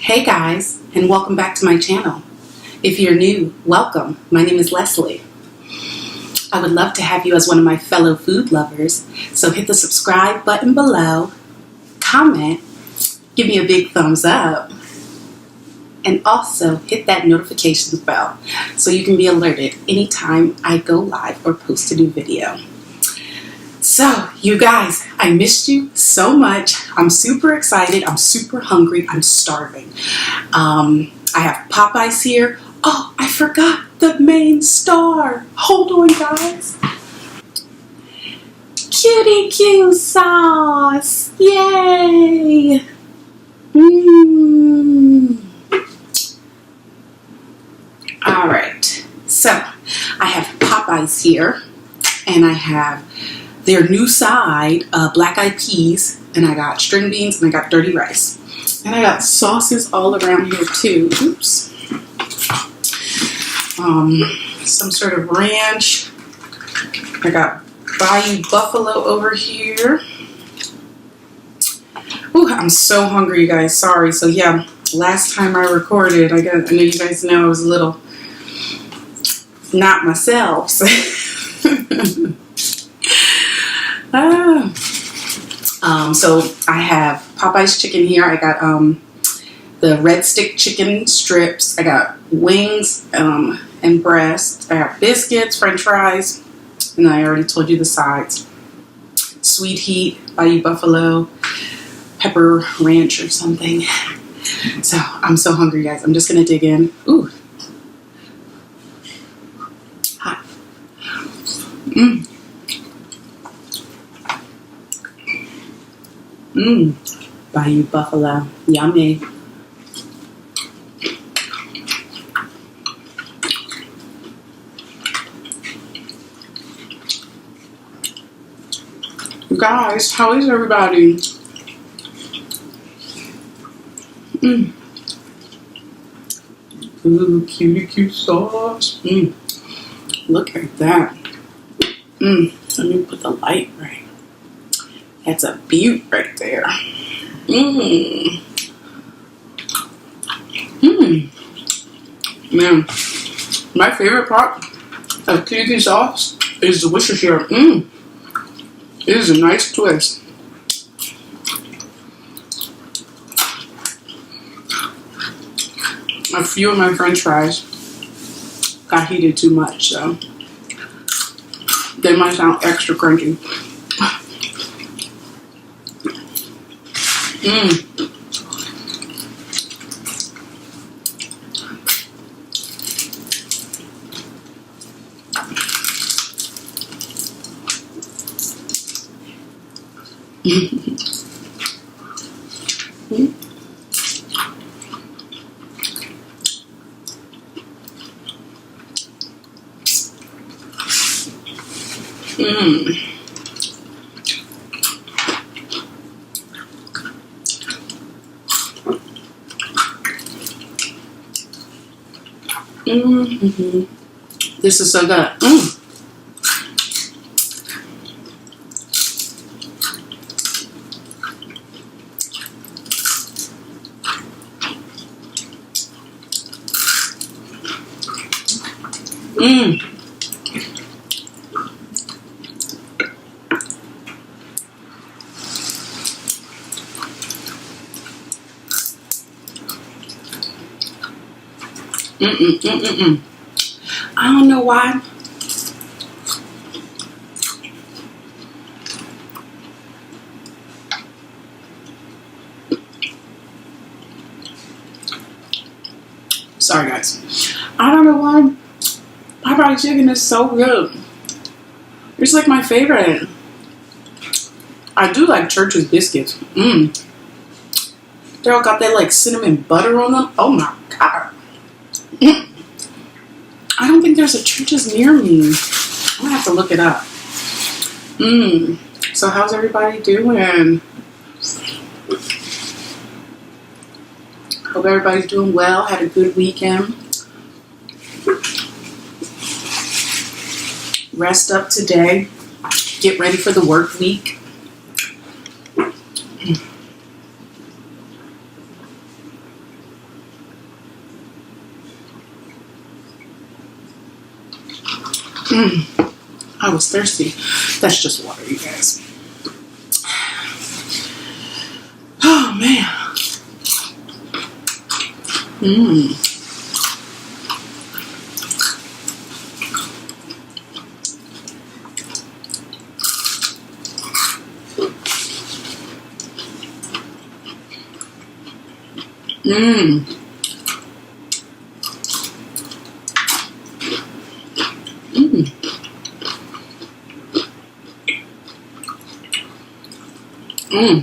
Hey guys, and welcome back to my channel. If you're new, welcome. My name is Leslie. I would love to have you as one of my fellow food lovers, so hit the subscribe button below, comment, give me a big thumbs up, and also hit that notifications bell so you can be alerted anytime I go live or post a new video. So, you guys, I missed you so much. I'm super excited. I'm super hungry. I'm starving. I have Popeyes here. Oh, I forgot the main star. Hold on, guys. Quttie Q sauce. Yay. All right. So, I have Popeyes here, and I have their new side, black eyed peas, and I got string beans, and I got dirty rice. And I got sauces all around here too. Oops. Some sort of ranch. I got Bayou Buffalo over here. Ooh, I'm so hungry, you guys. Sorry. So yeah, last time I recorded, I know you guys know I was a little not myself. So I have Popeyes chicken here. I got the red stick chicken strips. I got wings and breast. I got biscuits, french fries, and I already told you the sides. Sweet heat, Bayou Buffalo, pepper ranch or something. So I'm so hungry, guys. I'm just gonna dig in. Ooh. Hot. Bayou Buffalo. Yummy. Guys, how is everybody? Ooh, Quttie Q sauce. Look at that. Let me put the light right. That's a beaut right there. Man, my favorite part of Quttie Q sauce is the Worcestershire. It is a nice twist. A few of my french fries got heated too much, so they might sound extra crunchy. This is so good. I don't know why. Sorry, guys. I don't know why Popeyes chicken is so good. It's like my favorite. I do like Church's biscuits. They all got that like cinnamon butter on them. Oh my god. I don't think there's a Church's near me. I'm gonna have to look it up. So how's everybody doing? Hope everybody's doing well. Had a good weekend. Rest up today. Get ready for the work week. I was thirsty. That's just water, you guys. Oh, man.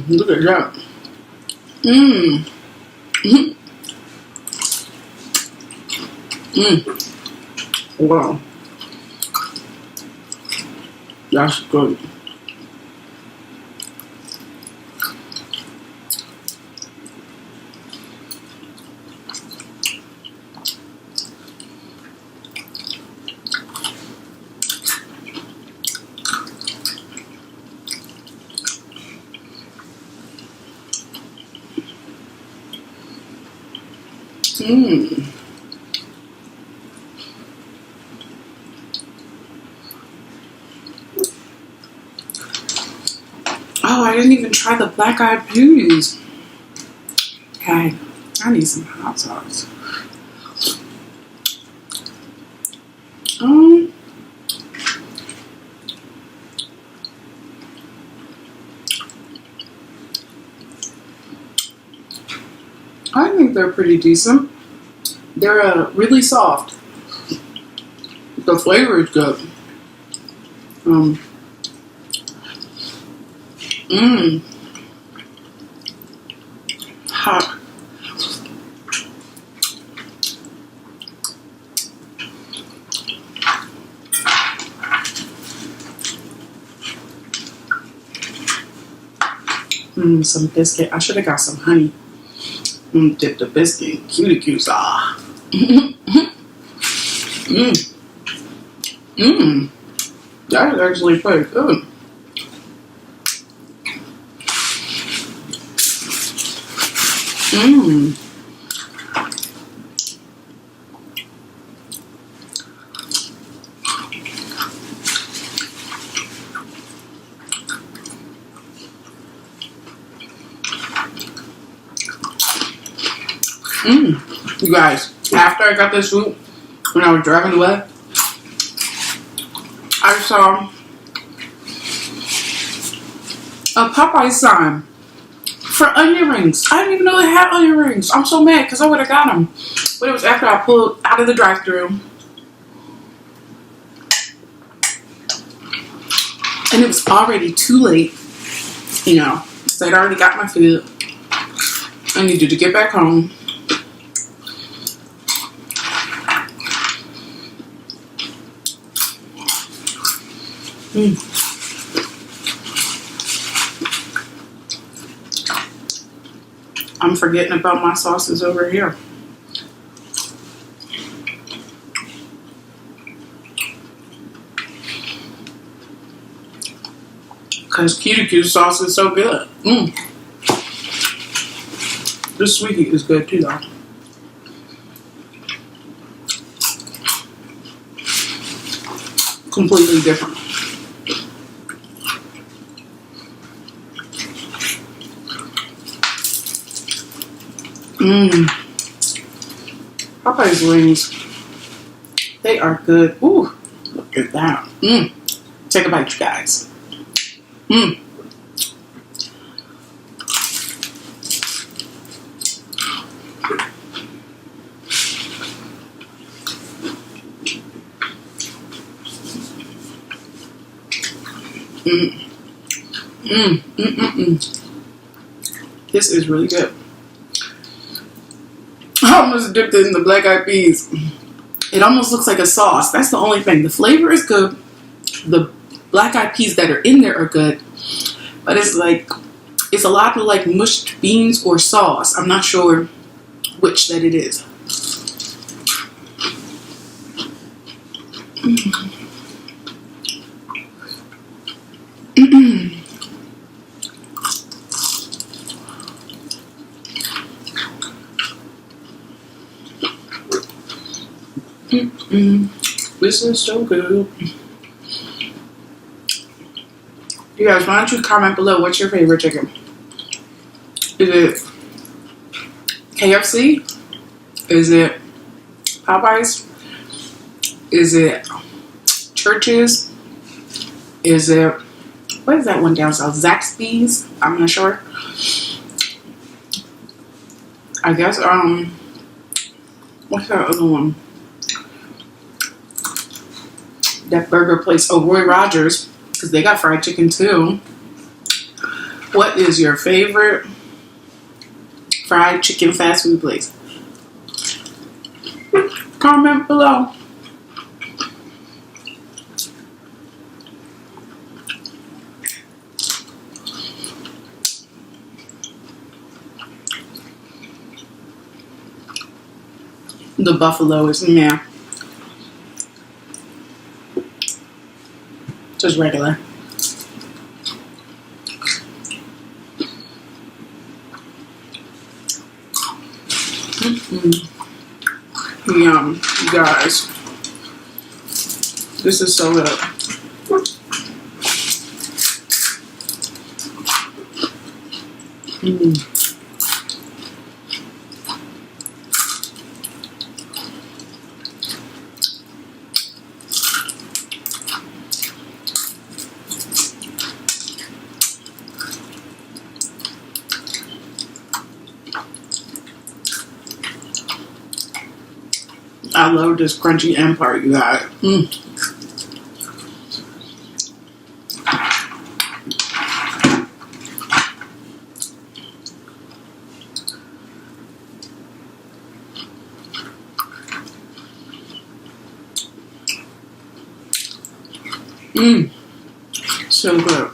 Look at that. Wow. That's good. Oh, I didn't even try the black eyed peas. Okay, I need some hot sauce. I think they're pretty decent. They're really soft. The flavor is good. Hot. Some biscuit. I should have got some honey. Dip the biscuit in Quttie sauce. That is actually pretty good. You guys, after I got this food, when I was driving away, I saw a Popeyes sign for onion rings. I didn't even know they had onion rings. I'm so mad because I would have got them. But it was after I pulled out of the drive-thru. And it was already too late, you know, so I'd already got my food. I needed to get back home. I'm forgetting about my sauces over here. Because Quttie sauce is so good. This sweetie is good too, though. Completely different. Popeyes wings. They are good. Ooh, look at that. Take a bite, you guys. This is really good. I almost dipped it in the black eyed peas. It almost looks like a sauce. That's the only thing. The flavor is good. The black eyed peas that are in there are good. But it's like, it's a lot of like mushed beans or sauce. I'm not sure which that it is. This is so good. You guys, why don't you comment below what's your favorite chicken? Is it KFC? Is it Popeyes? Is it Church's? Is it, what is that one down south? Zaxby's? I'm not sure. I guess, what's that other one? That burger place. Oh, Roy Rogers, because they got fried chicken too. What is your favorite fried chicken fast food place? Comment below. The buffalo is meh. Just regular. Yum, you guys. This is so good. I love this crunchy end part, you guys. So good.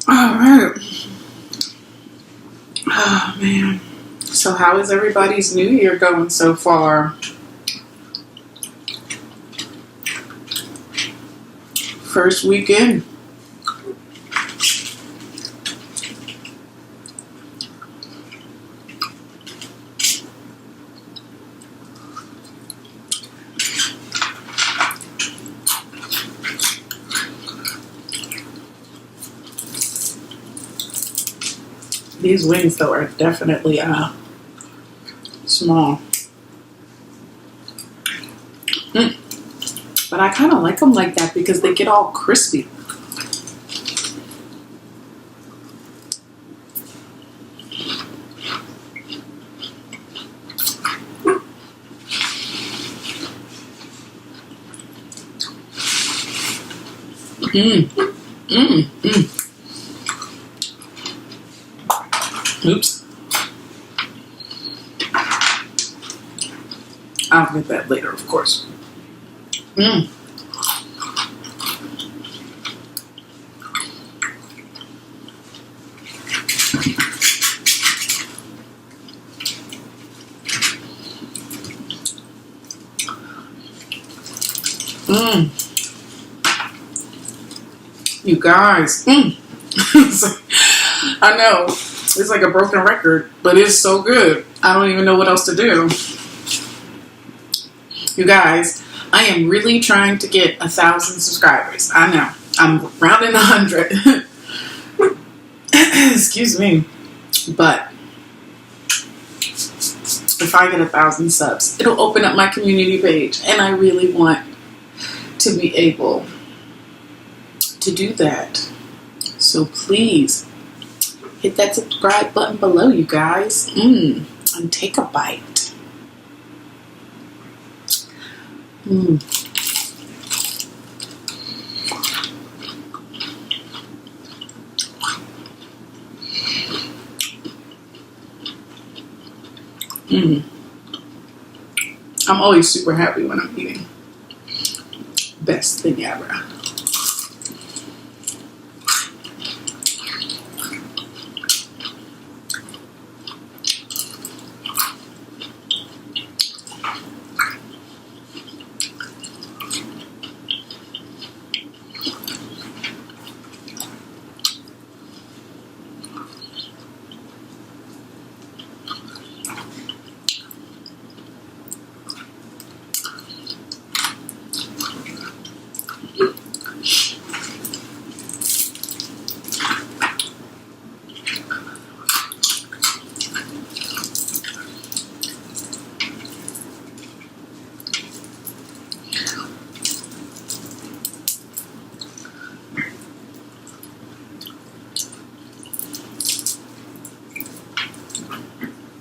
Alright. Oh man. So how is everybody's new year going so far? First weekend. These wings, though, are definitely small. But I kind of like them like that because they get all crispy. Oops. I'll get that later, of course. You guys. I know. It's like a broken record, but it's so good. I don't even know what else to do. You guys, I am really trying to get 1,000 subscribers. I know. I'm rounding 100. Excuse me. But if I get 1,000 subs, it'll open up my community page. And I really want to be able to do that. So please hit that subscribe button below, you guys. And take a bite. I'm always super happy when I'm eating. Best thing ever.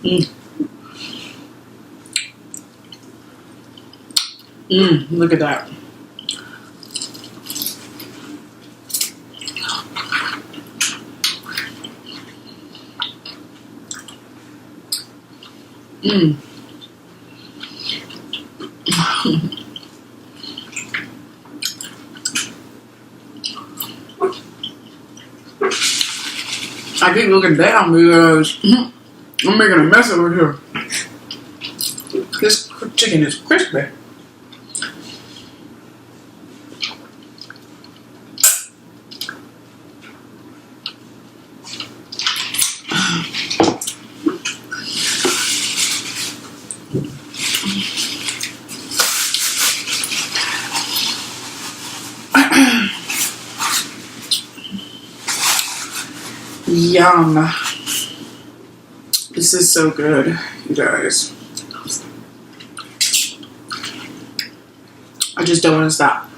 Mm. Look at that. I keep looking down because I'm making a mess over here. This chicken is crispy. Yum. This is so good, you guys. I just don't want to stop.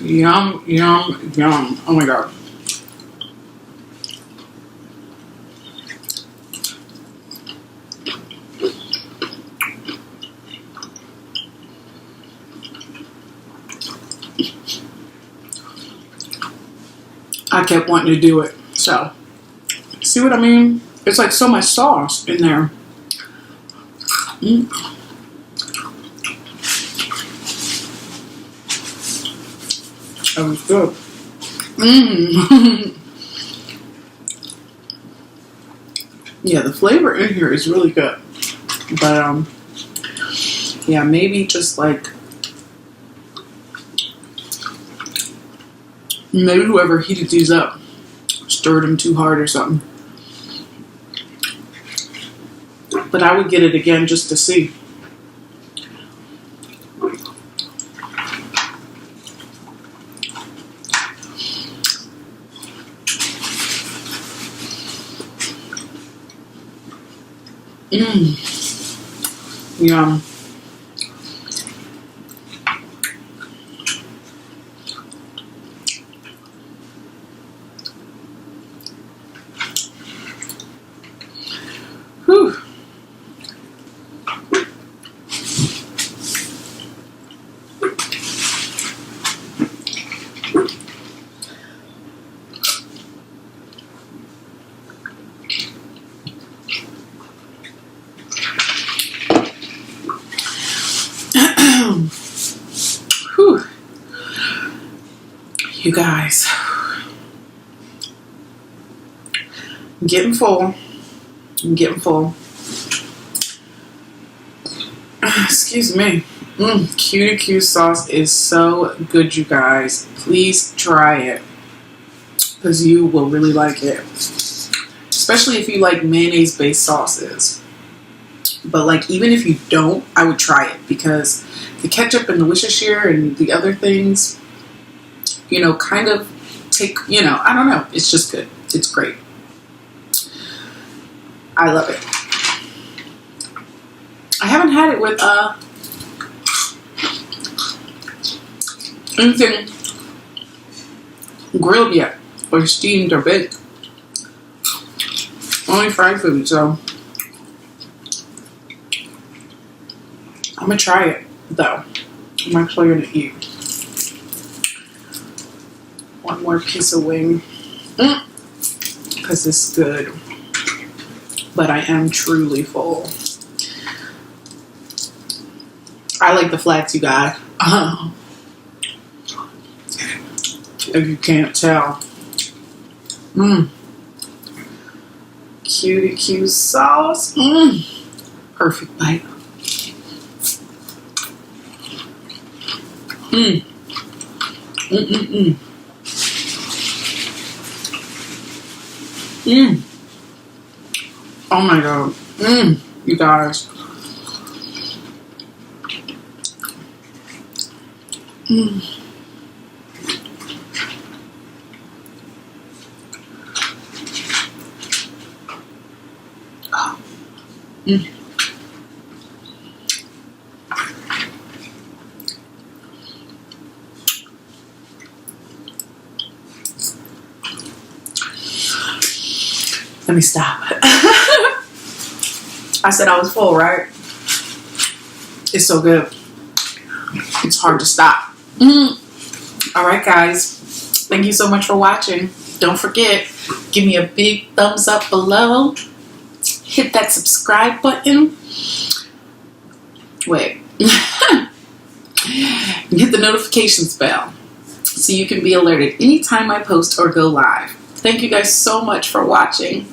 Yum, yum, yum. Oh my God. I kept wanting to do it. So, see what I mean? It's like so much sauce in there. That was good. Yeah, the flavor in here is really good. But, yeah, maybe just like, maybe whoever heated these up stirred them too hard or something. But I would get it again just to see. Yum. Whew. Whew. You guys, I'm getting full. Excuse me. Quttie sauce is so good, you guys. Please try it because you will really like it, especially if you like mayonnaise-based sauces. But like, even if you don't, I would try it because the ketchup and the Worcestershire and the other things, you know, kind of take, you know, I don't know. It's just good. It's great. I love it. I haven't had it with anything grilled yet, or steamed or baked. Only fried food, so I'm gonna try it though. I'm actually gonna eat one more piece of wing because it's good, but I am truly full. I like the flats, you guys. If you can't tell. Quttie sauce. Perfect bite. Mm-mm-mm. Mm. Oh my God. You guys. Let me stop. I said I was full, right? It's so good. It's hard to stop. All right, guys. Thank you so much for watching. Don't forget, give me a big thumbs up below. Hit that subscribe button. Wait. Hit the notifications bell so you can be alerted anytime I post or go live. Thank you guys so much for watching.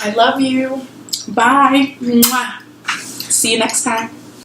I love you. Bye. Mwah. See you next time.